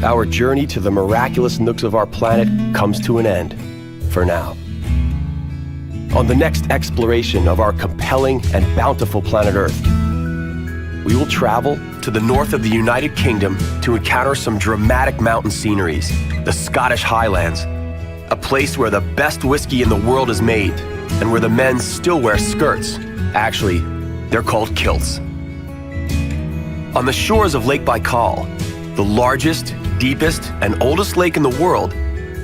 our journey to the miraculous nooks of our planet comes to an end, for now. On the next exploration of our compelling and bountiful planet Earth, we will travel to the north of the United Kingdom to encounter some dramatic mountain sceneries, the Scottish Highlands, a place where the best whiskey in the world is made and where the men still wear skirts. Actually, they're called kilts. On the shores of Lake Baikal, the largest, deepest, and oldest lake in the world,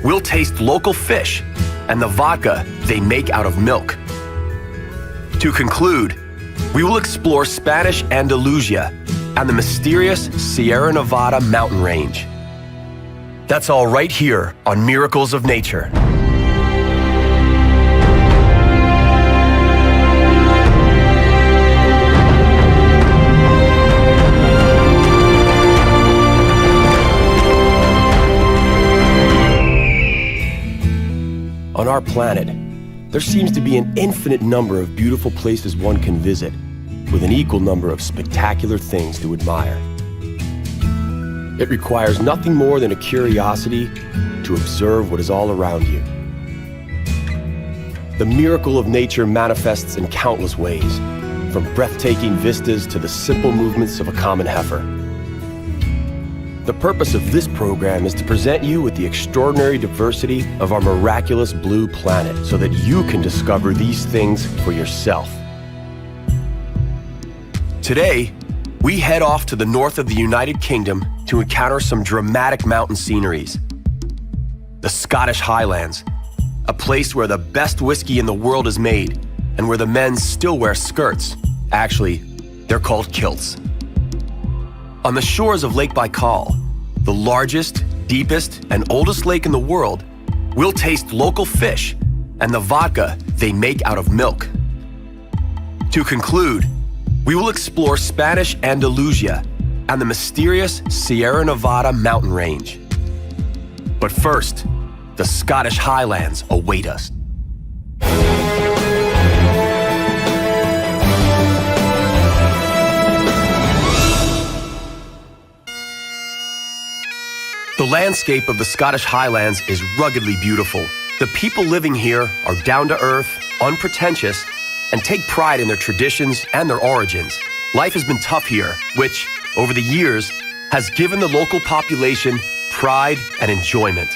we'll taste local fish and the vodka they make out of milk. To conclude, we will explore Spanish Andalusia and the mysterious Sierra Nevada mountain range. That's all right here on Miracles of Nature. On our planet, there seems to be an infinite number of beautiful places one can visit, with an equal number of spectacular things to admire. It requires nothing more than a curiosity to observe what is all around you. The miracle of nature manifests in countless ways, from breathtaking vistas to the simple movements of a common heifer. The purpose of this program is to present you with the extraordinary diversity of our miraculous blue planet so that you can discover these things for yourself. Today, we head off to the north of the United Kingdom to encounter some dramatic mountain sceneries. The Scottish Highlands, a place where the best whiskey in the world is made and where the men still wear skirts. Actually, they're called kilts. On the shores of Lake Baikal, the largest, deepest, and oldest lake in the world, we'll taste local fish and the vodka they make out of milk. To conclude, we will explore Spanish Andalusia and the mysterious Sierra Nevada mountain range. But first, the Scottish Highlands await us. The landscape of the Scottish Highlands is ruggedly beautiful. The people living here are down-to-earth, unpretentious, and take pride in their traditions and their origins. Life has been tough here, which, over the years, has given the local population pride and enjoyment.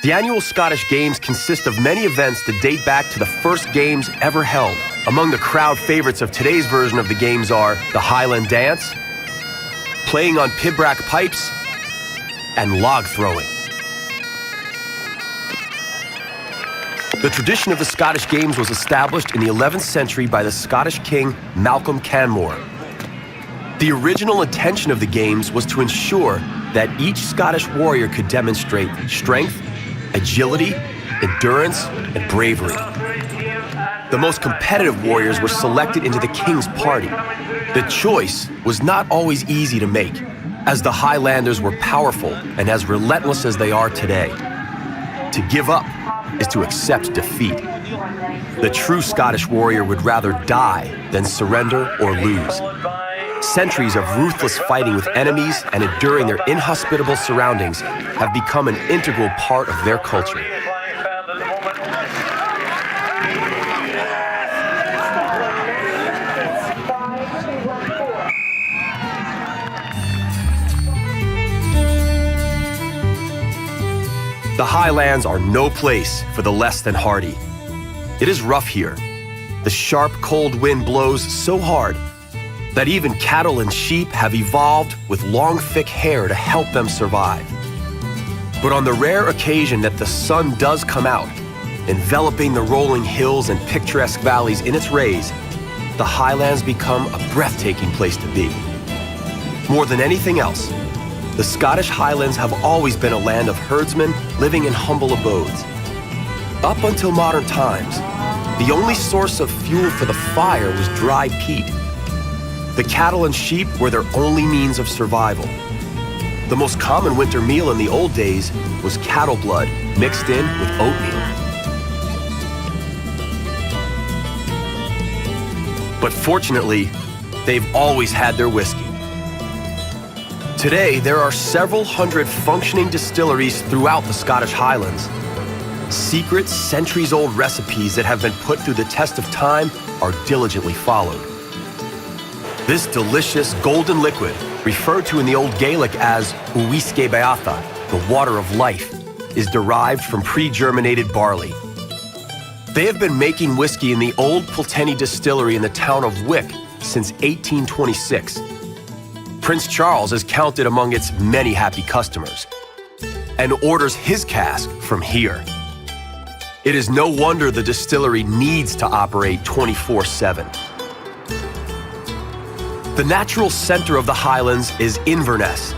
The annual Scottish Games consist of many events that date back to the first games ever held. Among the crowd favorites of today's version of the games are the Highland Dance, playing on pibroch pipes, and log throwing. The tradition of the Scottish Games was established in the 11th century by the Scottish king Malcolm Canmore. The original intention of the Games was to ensure that each Scottish warrior could demonstrate strength, agility, endurance, and bravery. The most competitive warriors were selected into the king's party. The choice was not always easy to make, as the Highlanders were powerful and as relentless as they are today. To give up is to accept defeat. The true Scottish warrior would rather die than surrender or lose. Centuries of ruthless fighting with enemies and enduring their inhospitable surroundings have become an integral part of their culture. The Highlands are no place for the less than hardy. It is rough here. The sharp, cold wind blows so hard that even cattle and sheep have evolved with long, thick hair to help them survive. But on the rare occasion that the sun does come out, enveloping the rolling hills and picturesque valleys in its rays, the Highlands become a breathtaking place to be. More than anything else, the Scottish Highlands have always been a land of herdsmen living in humble abodes. Up until modern times, the only source of fuel for the fire was dry peat. The cattle and sheep were their only means of survival. The most common winter meal in the old days was cattle blood mixed in with oatmeal. But fortunately, they've always had their whiskey. Today, there are several hundred functioning distilleries throughout the Scottish Highlands. Secret, centuries-old recipes that have been put through the test of time are diligently followed. This delicious golden liquid, referred to in the Old Gaelic as uisce beatha, the water of life, is derived from pre-germinated barley. They have been making whiskey in the old Pulteney distillery in the town of Wick since 1826. Prince Charles is counted among its many happy customers and orders his cask from here. It is no wonder the distillery needs to operate 24/7. The natural center of the Highlands is Inverness,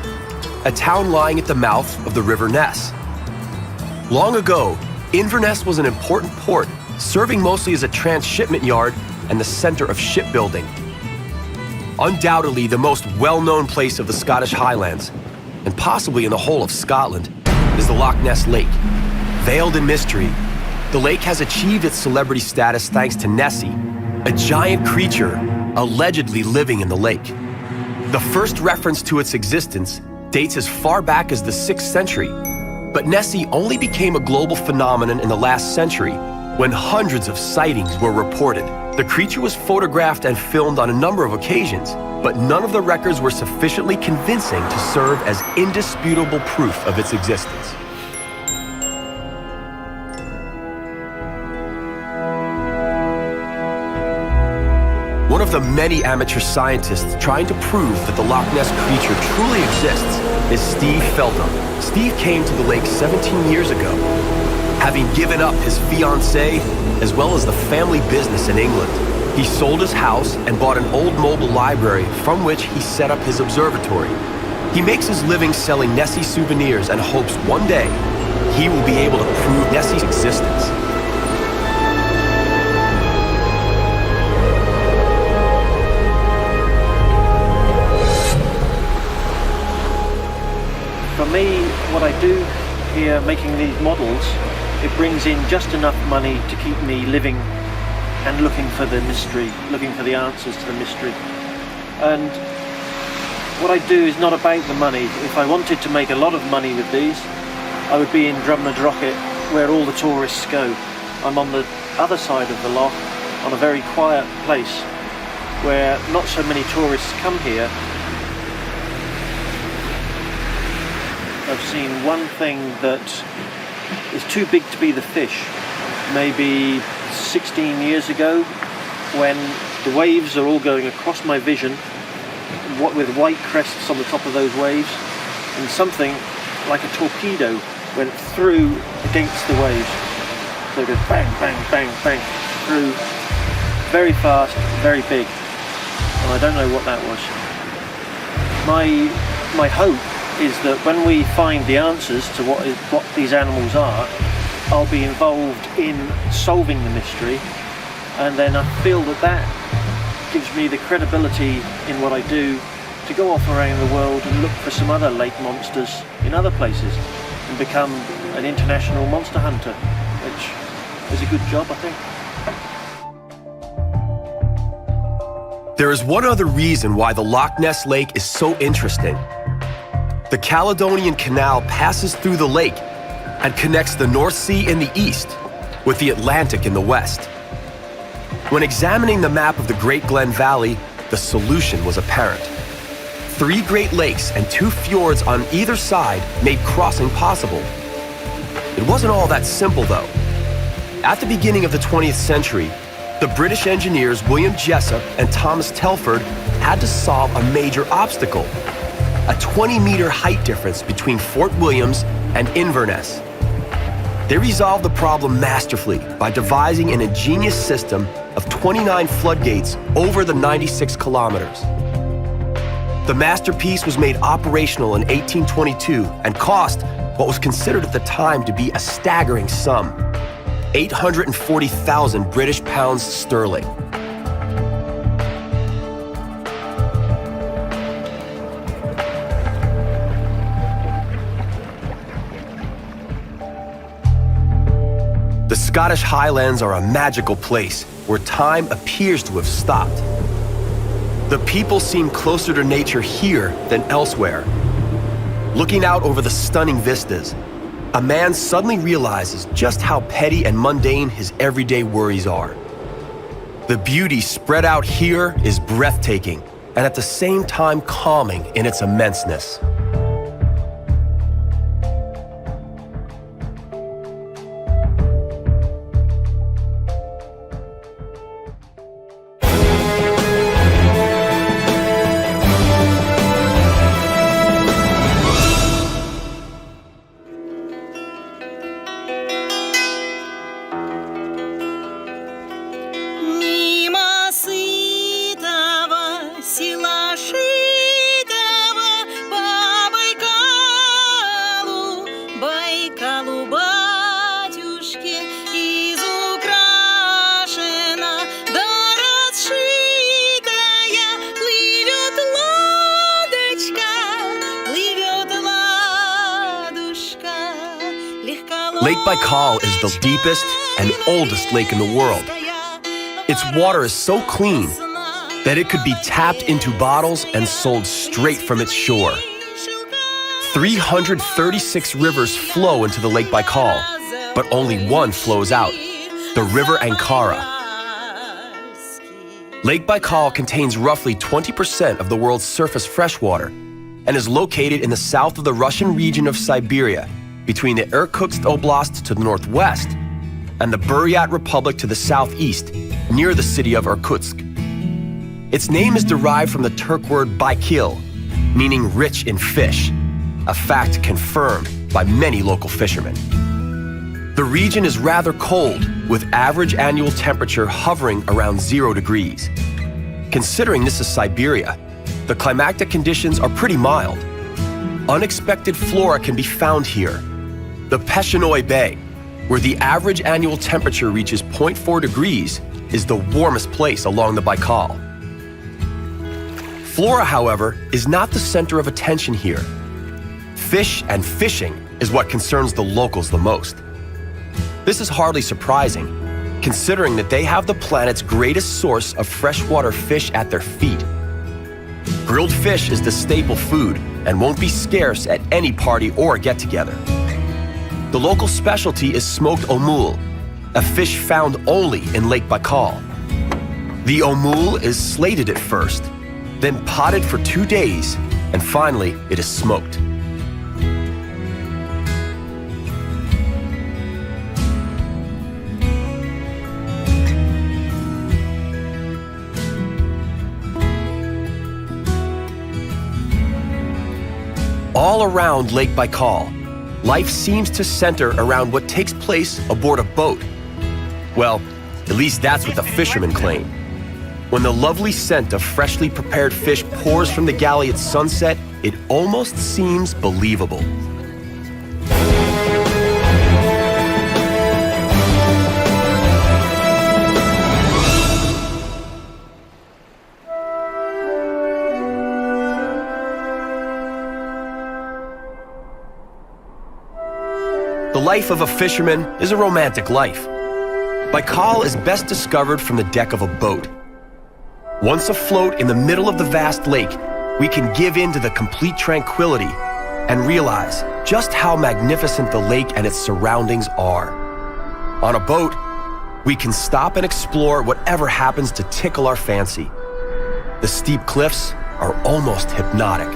a town lying at the mouth of the River Ness. Long ago, Inverness was an important port, serving mostly as a transshipment yard and the center of shipbuilding. Undoubtedly the most well-known place of the Scottish Highlands, and possibly in the whole of Scotland, is the Loch Ness Lake. Veiled in mystery, the lake has achieved its celebrity status thanks to Nessie, a giant creature allegedly living in the lake. The first reference to its existence dates as far back as the 6th century, but Nessie only became a global phenomenon in the last century when hundreds of sightings were reported. The creature was photographed and filmed on a number of occasions, but none of the records were sufficiently convincing to serve as indisputable proof of its existence. One of the many amateur scientists trying to prove that the Loch Ness creature truly exists is Steve Feltham. Steve came to the lake 17 years ago, having given up his fiancée as well as the family business in England. He sold his house and bought an old mobile library from which he set up his observatory. He makes his living selling Nessie souvenirs and hopes one day he will be able to prove Nessie's existence. For me, what I do here making these models, it brings in just enough money to keep me living and looking for the mystery, looking for the answers to the mystery. And what I do is not about the money. If I wanted to make a lot of money with these, I would be in Drumnadrochit, where all the tourists go. I'm on the other side of the loch, on a very quiet place, where not so many tourists come here. I've seen one thing that is too big to be the fish. Maybe 16 years ago, when the waves are all going across my vision, what with white crests on the top of those waves, and something like a torpedo went through against the waves. So it goes bang, bang, bang, bang, through very fast, very big. And I don't know what that was. My hope is that when we find the answers to what these animals are, I'll be involved in solving the mystery, and then I feel that gives me the credibility in what I do to go off around the world and look for some other lake monsters in other places and become an international monster hunter, which is a good job, I think. There is one other reason why the Loch Ness Lake is so interesting. The Caledonian Canal passes through the lake and connects the North Sea in the east with the Atlantic in the west. When examining the map of the Great Glen Valley, the solution was apparent. 3 Great Lakes and 2 fjords on either side made crossing possible. It wasn't all that simple, though. At the beginning of the 20th century, the British engineers William Jessup and Thomas Telford had to solve a major obstacle: a 20-meter height difference between Fort Williams and Inverness. They resolved the problem masterfully by devising an ingenious system of 29 floodgates over the 96 kilometers. The masterpiece was made operational in 1822 and cost what was considered at the time to be a staggering sum: 840,000 British pounds sterling. The Scottish Highlands are a magical place where time appears to have stopped. The people seem closer to nature here than elsewhere, Looking out over the stunning vistas, a man suddenly realizes just how petty and mundane his everyday worries are. The beauty spread out here is breathtaking and at the same time calming in its immenseness. Мимо сытого села шитого по Байкалу, Байкалу, батюшке, изукрашена да расшитая, плывет ладушка, легко. Lake Baikal is the deepest and oldest lake in the world. Its water is so clean that it could be tapped into bottles and sold straight from its shore. 336 rivers flow into the Lake Baikal, but only one flows out, the River Ankara. Lake Baikal contains roughly 20% of the world's surface freshwater and is located in the south of the Russian region of Siberia, between the Irkutsk Oblast to the northwest and the Buryat Republic to the southeast, near the city of Irkutsk. Its name is derived from the Turk word baykil, meaning rich in fish, a fact confirmed by many local fishermen. The region is rather cold, with average annual temperature hovering around 0 degrees. Considering this is Siberia, the climatic conditions are pretty mild. Unexpected flora can be found here. The Peshenoi Bay, where the average annual temperature reaches 0.4 degrees, is the warmest place along the Baikal. Flora, however, is not the center of attention here. Fish and fishing is what concerns the locals the most. This is hardly surprising, considering that they have the planet's greatest source of freshwater fish at their feet. Grilled fish is the staple food and won't be scarce at any party or get-together. The local specialty is smoked omul, a fish found only in Lake Baikal. The omul is slated at first, then potted for 2 days, and finally it is smoked. All around Lake Baikal, life seems to center around what takes place aboard a boat. Well, at least that's what the fishermen claim. When the lovely scent of freshly prepared fish pours from the galley at sunset, it almost seems believable. The life of a fisherman is a romantic life. Baikal is best discovered from the deck of a boat. Once afloat in the middle of the vast lake, we can give in to the complete tranquility and realize just how magnificent the lake and its surroundings are. On a boat, we can stop and explore whatever happens to tickle our fancy. The steep cliffs are almost hypnotic.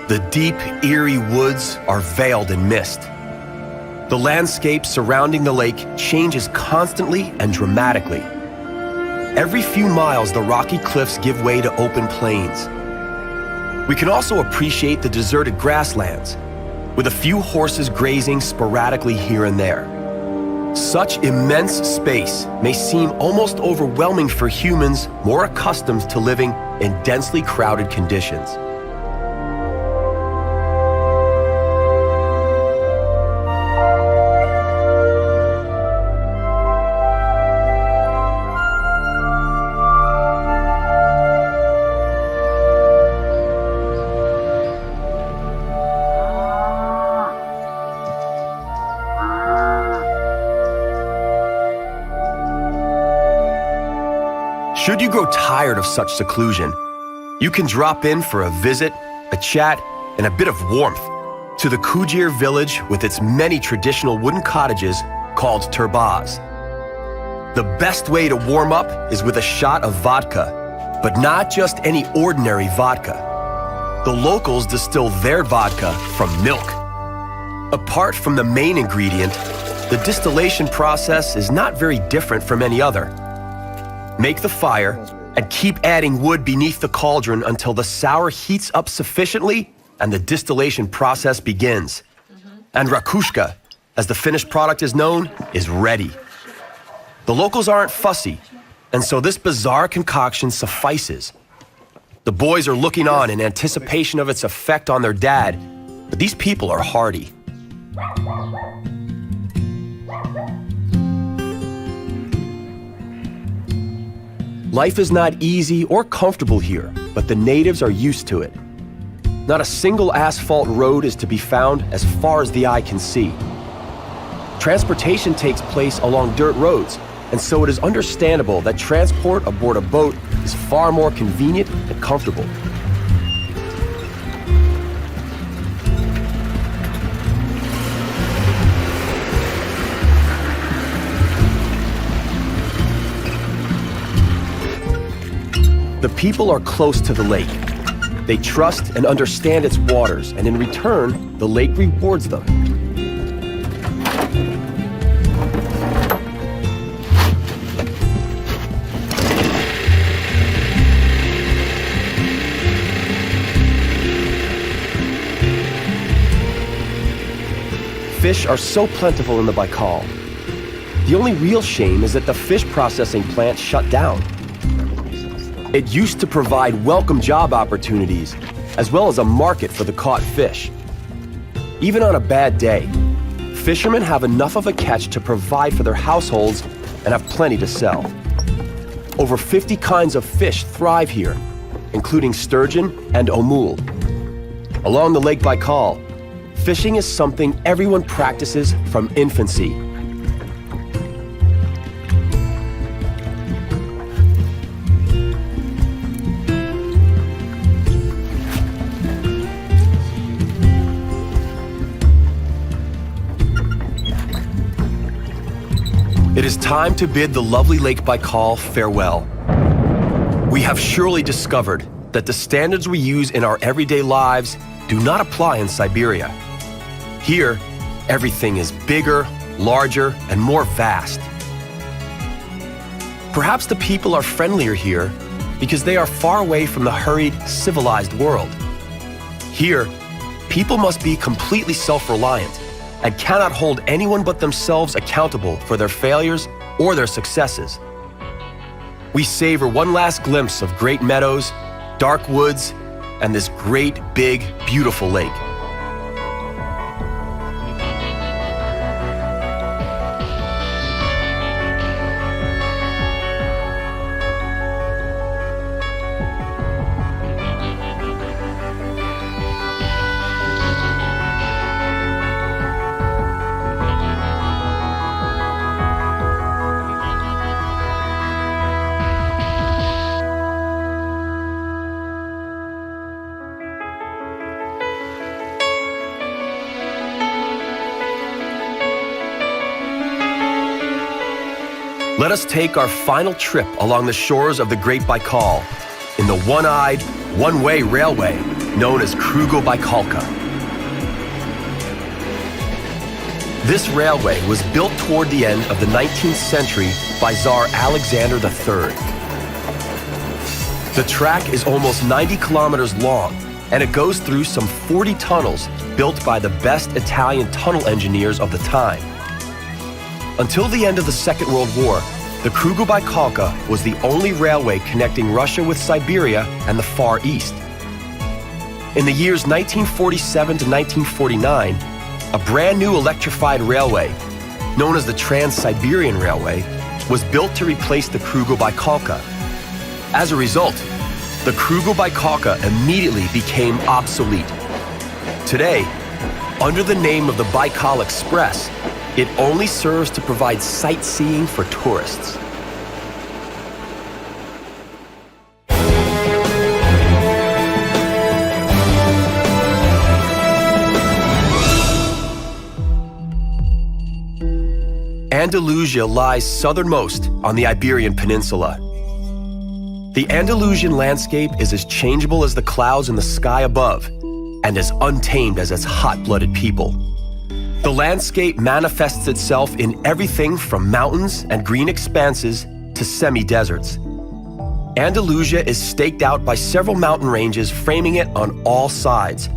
The deep, eerie woods are veiled in mist. The landscape surrounding the lake changes constantly and dramatically. Every few miles, the rocky cliffs give way to open plains. We can also appreciate the deserted grasslands, with a few horses grazing sporadically here and there. Such immense space may seem almost overwhelming for humans more accustomed to living in densely crowded conditions. Should you grow tired of such seclusion, you can drop in for a visit, a chat, and a bit of warmth to the Kujir village with its many traditional wooden cottages called turbas. The best way to warm up is with a shot of vodka, but not just any ordinary vodka. The locals distill their vodka from milk. Apart from the main ingredient, the distillation process is not very different from any other. Make the fire and keep adding wood beneath the cauldron until the sour heats up sufficiently and the distillation process begins. And rakushka, as the finished product is known, is ready. The locals aren't fussy, and so this bizarre concoction suffices. The boys are looking on in anticipation of its effect on their dad, but these people are hardy. Life is not easy or comfortable here, but the natives are used to it. Not a single asphalt road is to be found as far as the eye can see. Transportation takes place along dirt roads, and so it is understandable that transport aboard a boat is far more convenient and comfortable. The people are close to the lake. They trust and understand its waters, and in return, the lake rewards them. Fish are so plentiful in the Baikal. The only real shame is that the fish processing plant shut down. It used to provide welcome job opportunities, as well as a market for the caught fish. Even on a bad day, fishermen have enough of a catch to provide for their households and have plenty to sell. Over 50 kinds of fish thrive here, including sturgeon and omul. Along the Lake Baikal, fishing is something everyone practices from infancy. It is time to bid the lovely Lake Baikal farewell. We have surely discovered that the standards we use in our everyday lives do not apply in Siberia. Here, everything is bigger, larger, and more vast. Perhaps the people are friendlier here because they are far away from the hurried, civilized world. Here, people must be completely self-reliant and cannot hold anyone but themselves accountable for their failures or their successes. We savor one last glimpse of great meadows, dark woods, and this great, big, beautiful lake. Let us take our final trip along the shores of the Great Baikal in the one-eyed, one-way railway known as Krugo-Baikalka. This railway was built toward the end of the 19th century by Tsar Alexander III. The track is almost 90 kilometers long, and it goes through some 40 tunnels built by the best Italian tunnel engineers of the time. Until the end of the Second World War, the Krugo-Baikalka was the only railway connecting Russia with Siberia and the Far East. In the years 1947 to 1949, a brand new electrified railway, known as the Trans-Siberian Railway, was built to replace the Krugo-Baikalka. As a result, the Krugo-Baikalka immediately became obsolete. Today, under the name of the Baikal Express, it only serves to provide sightseeing for tourists. Andalusia lies southernmost on the Iberian Peninsula. The Andalusian landscape is as changeable as the clouds in the sky above and as untamed as its hot-blooded people. The landscape manifests itself in everything from mountains and green expanses to semi-deserts. Andalusia is staked out by several mountain ranges framing it on all sides: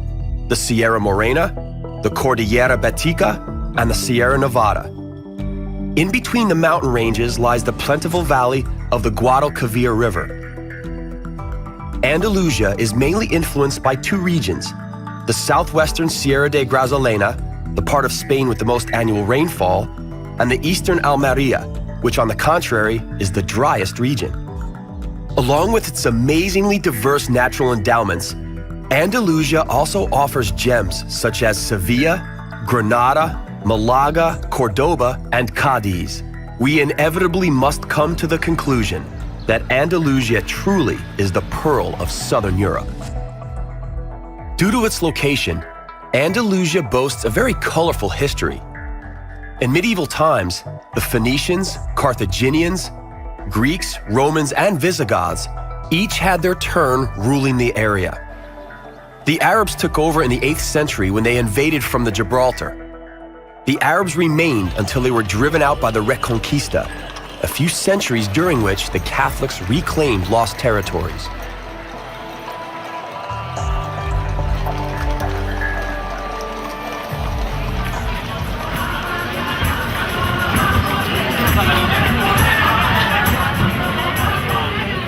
the Sierra Morena, the Cordillera Bética, and the Sierra Nevada. In between the mountain ranges lies the plentiful valley of the Guadalquivir River. Andalusia is mainly influenced by two regions: the southwestern Sierra de Grazalema, the part of Spain with the most annual rainfall, and the eastern Almeria, which on the contrary is the driest region. Along with its amazingly diverse natural endowments, Andalusia also offers gems such as Sevilla, Granada, Malaga, Cordoba, and Cadiz. We inevitably must come to the conclusion that Andalusia truly is the pearl of southern Europe. Due to its location, Andalusia boasts a very colorful history. In medieval times, the Phoenicians, Carthaginians, Greeks, Romans, and Visigoths each had their turn ruling the area. The Arabs took over in the 8th century when they invaded from the Gibraltar. The Arabs remained until they were driven out by the Reconquista, a few centuries during which the Catholics reclaimed lost territories.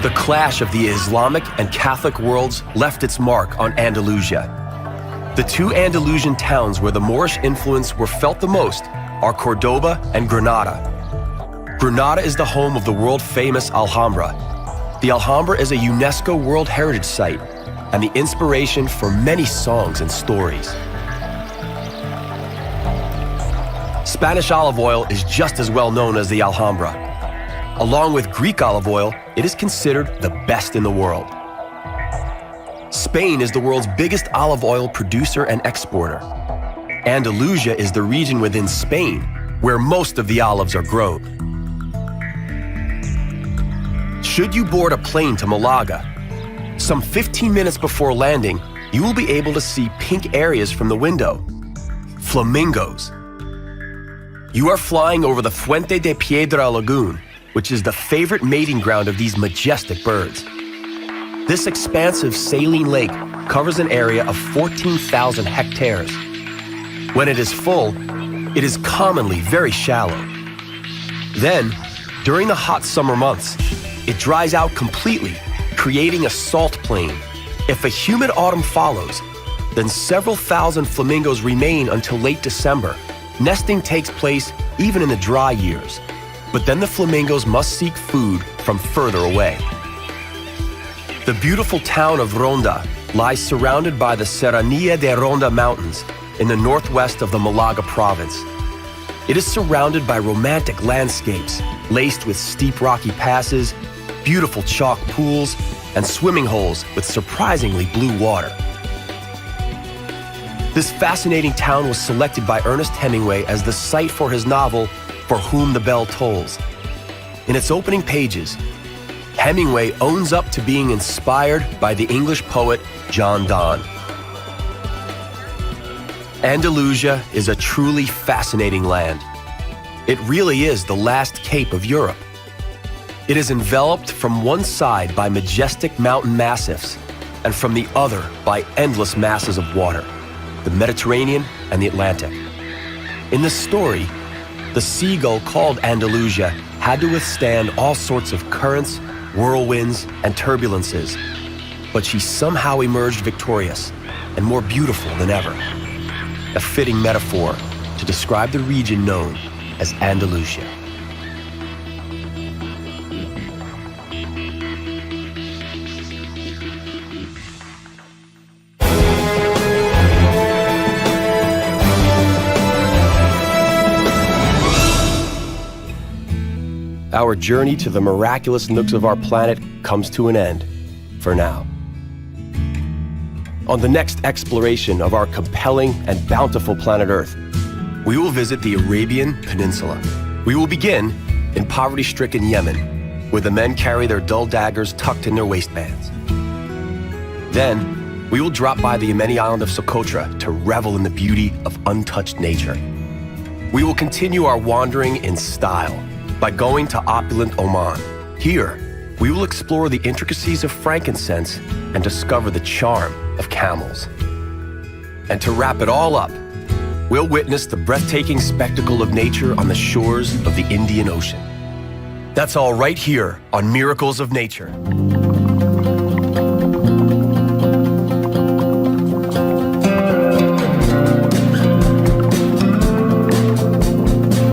The clash of the Islamic and Catholic worlds left its mark on Andalusia. The two Andalusian towns where the Moorish influence were felt the most are Cordoba and Granada. Granada is the home of the world-famous Alhambra. The Alhambra is a UNESCO World Heritage Site and the inspiration for many songs and stories. Spanish olive oil is just as well known as the Alhambra. Along with Greek olive oil, it is considered the best in the world. Spain is the world's biggest olive oil producer and exporter. Andalusia is the region within Spain where most of the olives are grown. Should you board a plane to Malaga, some 15 minutes before landing, you will be able to see pink areas from the window: flamingos. You are flying over the Fuente de Piedra Lagoon, which is the favorite mating ground of these majestic birds. This expansive saline lake covers an area of 14,000 hectares. When it is full, it is commonly very shallow. Then, during the hot summer months, it dries out completely, creating a salt plain. If a humid autumn follows, then several thousand flamingos remain until late December. Nesting takes place even in the dry years. But then the flamingos must seek food from further away. The beautiful town of Ronda lies surrounded by the Serranía de Ronda Mountains in the northwest of the Malaga province. It is surrounded by romantic landscapes, laced with steep rocky passes, beautiful chalk pools, and swimming holes with surprisingly blue water. This fascinating town was selected by Ernest Hemingway as the site for his novel, For Whom the Bell Tolls. In its opening pages, Hemingway owns up to being inspired by the English poet John Donne. Andalusia is a truly fascinating land. It really is the last cape of Europe. It is enveloped from one side by majestic mountain massifs and from the other by endless masses of water, the Mediterranean and the Atlantic. In the story, the seagull called Andalusia had to withstand all sorts of currents, whirlwinds, and turbulences, but she somehow emerged victorious and more beautiful than ever. A fitting metaphor to describe the region known as Andalusia. Our journey to the miraculous nooks of our planet comes to an end, for now. On the next exploration of our compelling and bountiful planet Earth, we will visit the Arabian Peninsula. We will begin in poverty-stricken Yemen, where the men carry their dull daggers tucked in their waistbands. Then, we will drop by the Yemeni island of Socotra to revel in the beauty of untouched nature. We will continue our wandering in style by going to opulent Oman. Here, we will explore the intricacies of frankincense and discover the charm of camels. And to wrap it all up, we'll witness the breathtaking spectacle of nature on the shores of the Indian Ocean. That's all right here on Miracles of Nature.